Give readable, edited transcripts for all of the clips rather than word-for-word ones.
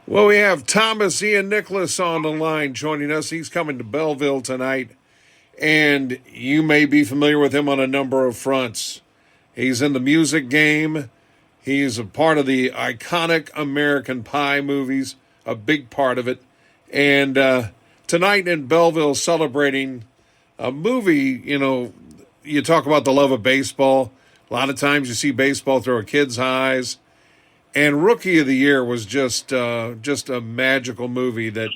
Well, we have Thomas Ian Nicholas on the line joining us. He's coming to Belleville tonight, and you may be familiar with him on a number of fronts. He's in the music game. He's a part of the iconic American Pie movies, a big part of it. And tonight in Belleville, celebrating a movie, you talk about the love of baseball. A lot of times you see baseball through a kid's eyes. And Rookie of the Year was just a magical movie that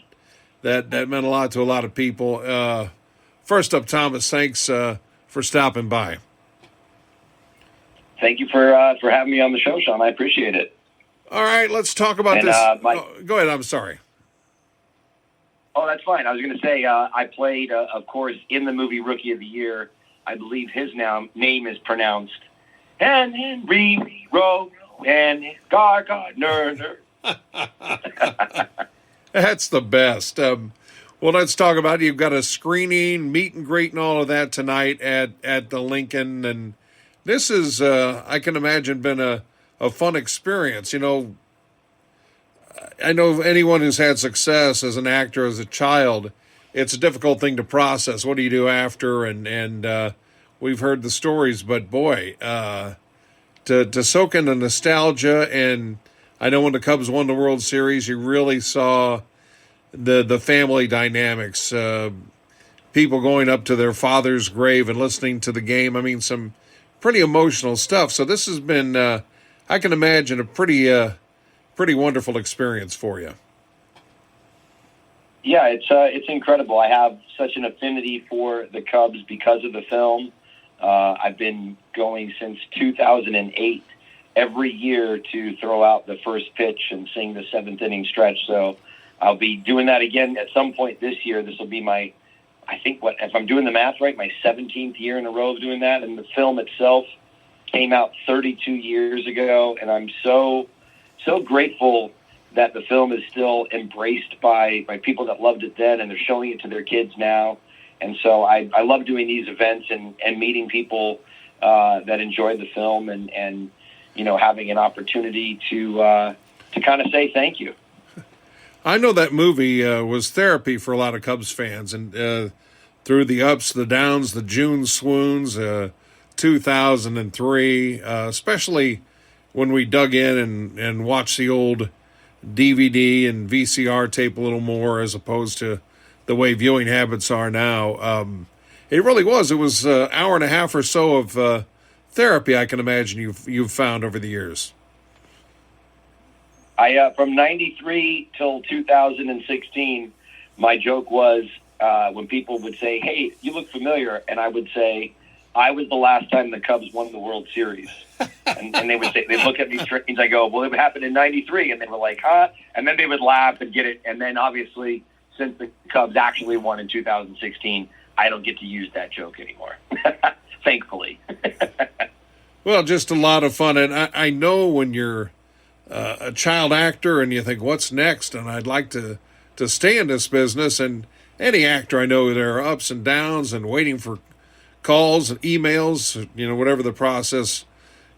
meant a lot to a lot of people. First up, Thomas, thanks for stopping by. Thank you for having me on the show, Sean. I appreciate it. All right, let's talk about this. Go ahead. I'm sorry. Oh, that's fine. I was going to say I played, of course, in the movie Rookie of the Year. I believe his name is pronounced Henry Rowe and Gardner. That's the best. Well, let's talk about it. You've got a screening, meet and greet, and all of that tonight at the Lincoln, and this is, I can imagine, been a fun experience. I know anyone who's had success as an actor as a child, it's a difficult thing to process. What do you do after? And we've heard the stories, but boy, to soak in the nostalgia, and I know when the Cubs won the World Series, you really saw the family dynamics, people going up to their father's grave and listening to the game. I mean, some pretty emotional stuff. So this has been, I can imagine, a pretty wonderful experience for you. Yeah, it's incredible. I have such an affinity for the Cubs because of the film. I've been going since 2008 every year to throw out the first pitch and sing the seventh inning stretch. So I'll be doing that again at some point this year. This will be my, I think, if I'm doing the math right, my 17th year in a row of doing that. And the film itself came out 32 years ago, and I'm so grateful that the film is still embraced by people that loved it then, and they're showing it to their kids now. And so I love doing these events and meeting people that enjoy the film and having an opportunity to kind of say thank you. I know that movie was therapy for a lot of Cubs fans, and through the ups, the downs, the June swoons, 2003, especially when we dug in and watched the old DVD and VCR tape a little more as opposed to the way viewing habits are now. It really was. It was an hour and a half or so of therapy, I can imagine you've found over the years. From 93 till 2016, my joke was when people would say, "Hey, you look familiar," and I would say, "I was the last time the Cubs won the World Series." and they would say, they'd look at me strange. I go, "Well, it happened in 93. And they were like, "Huh?" And then they would laugh and get it. And then obviously, since the Cubs actually won in 2016, I don't get to use that joke anymore. Thankfully. Well, just a lot of fun. And I know when you're a child actor and you think, what's next? And I'd like to stay in this business. And any actor, I know there are ups and downs and waiting for calls and emails, whatever the process,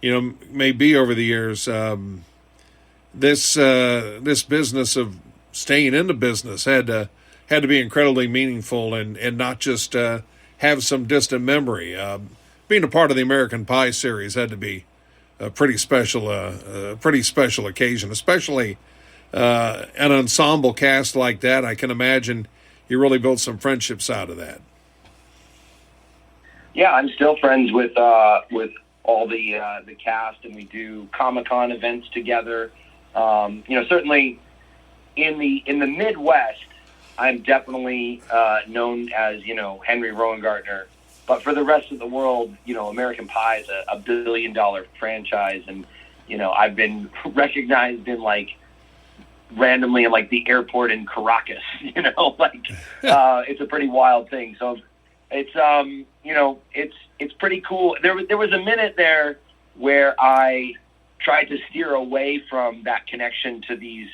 may be over the years. This business of staying in the business had to be incredibly meaningful and not just have some distant memory. Being a part of the American Pie series had to be a pretty special occasion, especially an ensemble cast like that. I can imagine you really built some friendships out of that. Yeah, I'm still friends with all the cast, and we do Comic-Con events together. Certainly in the Midwest, I'm definitely known as Henry Rowengartner. But for the rest of the world, American Pie is a $1 billion franchise, and I've been recognized in randomly in the airport in Caracas. It's a pretty wild thing. So it's it's pretty cool. There was a minute there where I tried to steer away from that connection to these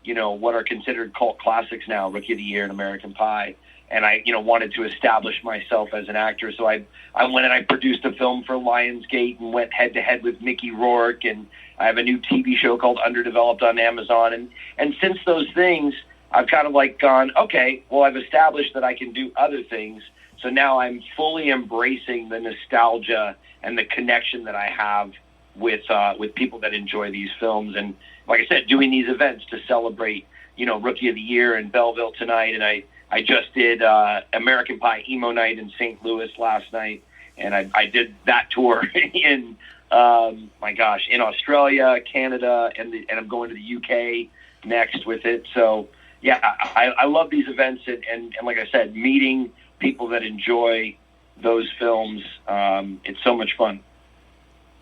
what are considered cult classics now, Rookie of the Year and American Pie. And I, wanted to establish myself as an actor. So I went and I produced a film for Lionsgate and went head to head with Mickey Rourke. And I have a new TV show called Underdeveloped on Amazon. And since those things, I've kind of like gone, okay, well, I've established that I can do other things. So now I'm fully embracing the nostalgia and the connection that I have with people that enjoy these films. And like I said, doing these events to celebrate, Rookie of the Year in Belleville tonight. And I just did American Pie Emo Night in St. Louis last night, and I did that tour in in Australia, Canada, and I'm going to the UK next with it. So yeah, I love these events, and like I said, meeting people that enjoy those films. It's so much fun.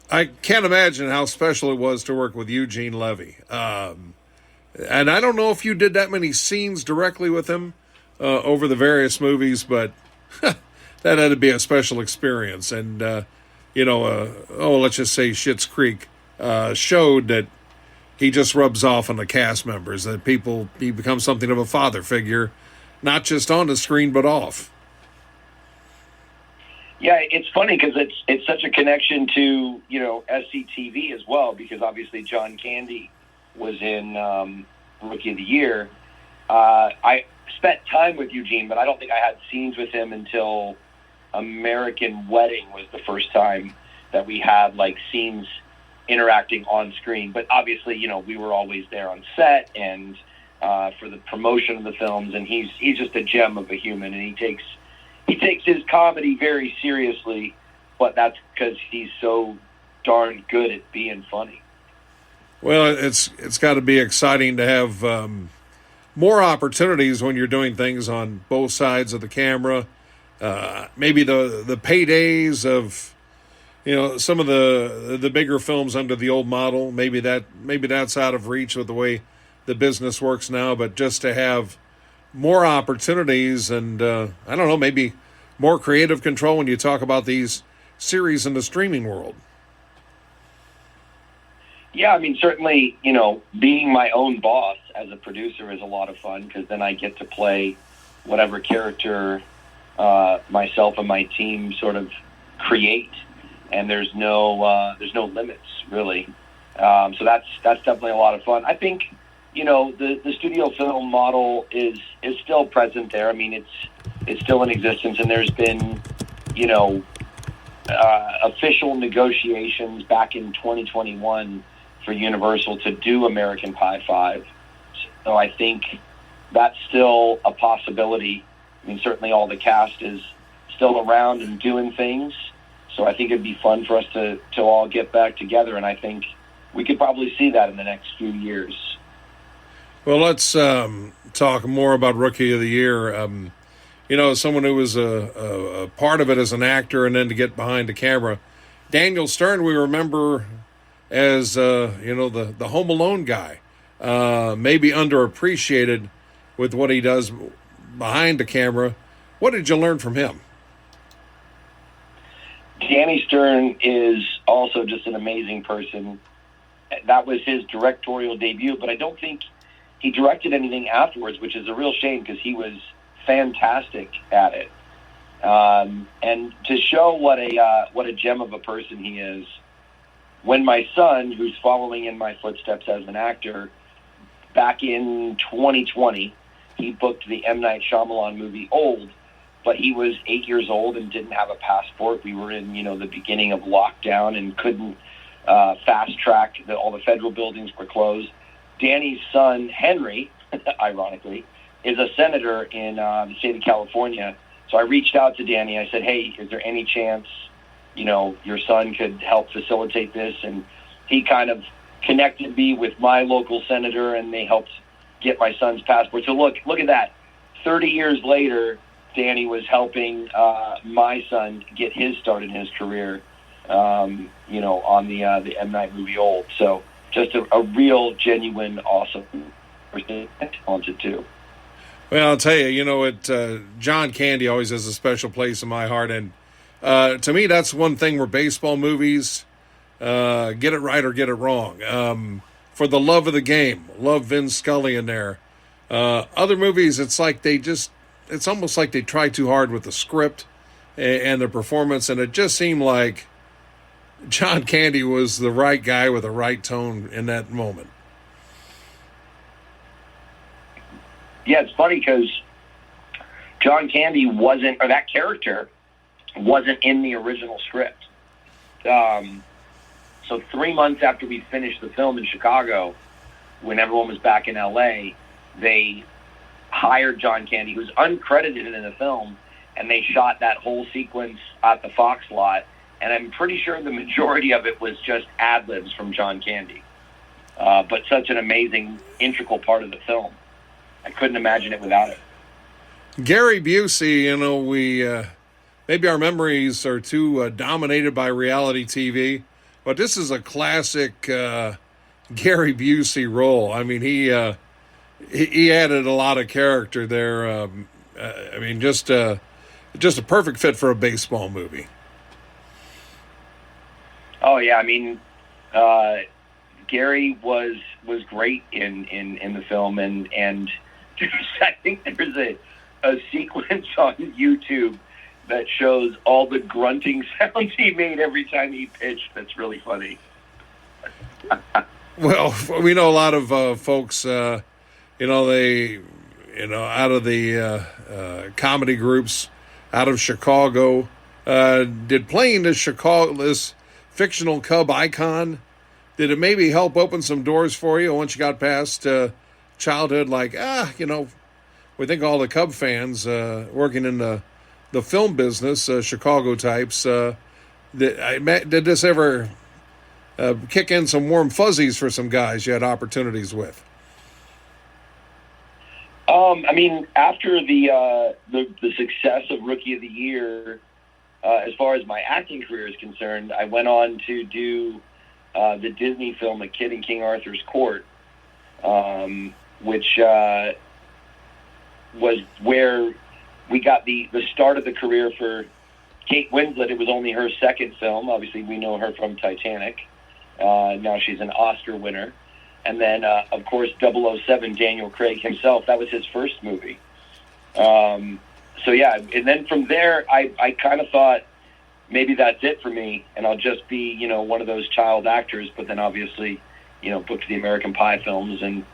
I can't imagine how special it was to work with Eugene Levy. And I don't know if you did that many scenes directly with him over the various movies, but that had to be a special experience. And, let's just say Schitt's Creek showed that he just rubs off on the cast members, that he becomes something of a father figure, not just on the screen, but off. Yeah, it's funny because it's such a connection to, SCTV as well, because obviously John Candy was in Rookie of the Year. I spent time with Eugene, but I don't think I had scenes with him until American Wedding was the first time that we had like scenes interacting on screen. But obviously, we were always there on set and for the promotion of the films, and he's just a gem of a human, and he takes his comedy very seriously, but that's because he's so darn good at being funny. Well, it's got to be exciting to have more opportunities when you're doing things on both sides of the camera. Maybe the paydays of some of the bigger films under the old model. Maybe that's out of reach with the way the business works now. But just to have more opportunities and I don't know, maybe more creative control when you talk about these series in the streaming world. Yeah, I mean, certainly, being my own boss as a producer is a lot of fun because then I get to play whatever character myself and my team sort of create, and there's no limits really. So that's definitely a lot of fun. I think the studio film model is still present there. I mean, it's still in existence, and there's been official negotiations back in 2021 for Universal to do American Pie 5. So I think that's still a possibility. I mean, certainly all the cast is still around and doing things. So I think it'd be fun for us to all get back together. And I think we could probably see that in the next few years. Well, let's talk more about Rookie of the Year. Someone who was a part of it as an actor and then to get behind the camera. Daniel Stern, we remember as the Home Alone guy, maybe underappreciated with what he does behind the camera. What did you learn from him? Danny Stern is also just an amazing person. That was his directorial debut, but I don't think he directed anything afterwards, which is a real shame because he was fantastic at it. And to show what a gem of a person he is, when my son, who's following in my footsteps as an actor, back in 2020, he booked the M. Night Shyamalan movie Old, but he was 8 years old and didn't have a passport. We were in, the beginning of lockdown and couldn't fast track. All the federal buildings were closed. Danny's son, Henry, ironically, is a senator in the state of California. So I reached out to Danny. I said, hey, is there any chance your son could help facilitate this? And he kind of connected me with my local senator, and they helped get my son's passport. So look at that. 30 years later, Danny was helping my son get his start in his career, on the M. Night movie Old. So just a real, genuine, awesome person, talented too. Well, I'll tell you, John Candy always has a special place in my heart, and to me, that's one thing where baseball movies get it right or get it wrong. for the love of the game. Love Vin Scully in there. Other movies, it's almost like they try too hard with the script and the performance, and it just seemed like John Candy was the right guy with the right tone in that moment. Yeah, it's funny because John Candy wasn't, or that character wasn't in the original script. So 3 months after we finished the film in Chicago, when everyone was back in LA, they hired John Candy, who was uncredited in the film, and they shot that whole sequence at the Fox lot. And I'm pretty sure the majority of it was just ad-libs from John Candy. But such an amazing, integral part of the film. I couldn't imagine it without it. Gary Busey, we maybe our memories are too dominated by reality TV, but this is a classic Gary Busey role. I mean, he added a lot of character there. Just a perfect fit for a baseball movie. Oh yeah, Gary was great in the film, and I think there's a sequence on YouTube that shows all the grunting sounds he made every time he pitched. That's really funny. Well, we know a lot of folks, out of the comedy groups out of Chicago, did playing this fictional Cub icon, did it maybe help open some doors for you once you got past childhood? We think all the Cub fans working in the film business, Chicago types, did this ever kick in some warm fuzzies for some guys you had opportunities with? After the success of Rookie of the Year, as far as my acting career is concerned, I went on to do the Disney film A Kid in King Arthur's Court, which was where we got the start of the career for Kate Winslet. It was only her second film. Obviously, we know her from Titanic. Now she's an Oscar winner. And then, of course, 007, Daniel Craig himself, that was his first movie. And then from there, I kind of thought maybe that's it for me, and I'll just be, one of those child actors, but then obviously, booked the American Pie films and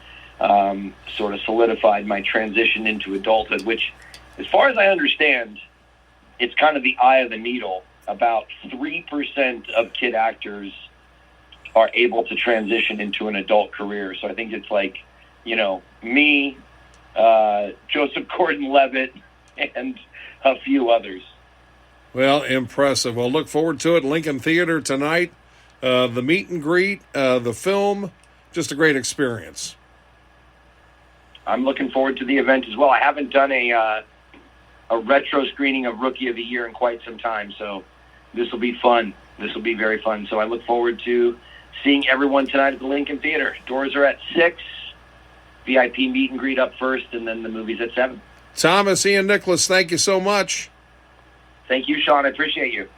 sort of solidified my transition into adulthood, which, as far as I understand, it's kind of the eye of the needle. About 3% of kid actors are able to transition into an adult career. So I think it's like, me, Joseph Gordon-Levitt, and a few others. Well, impressive. Well, look forward to it. Lincoln Theater tonight. The meet and greet, the film, just a great experience. I'm looking forward to the event as well. I haven't done a retro screening of Rookie of the Year in quite some time, so this will be fun. This will be very fun. So I look forward to seeing everyone tonight at the Lincoln Theater. Doors are at 6. VIP meet and greet up first, and then the movie's at 7. Thomas Ian Nicholas, thank you so much. Thank you, Sean. I appreciate you.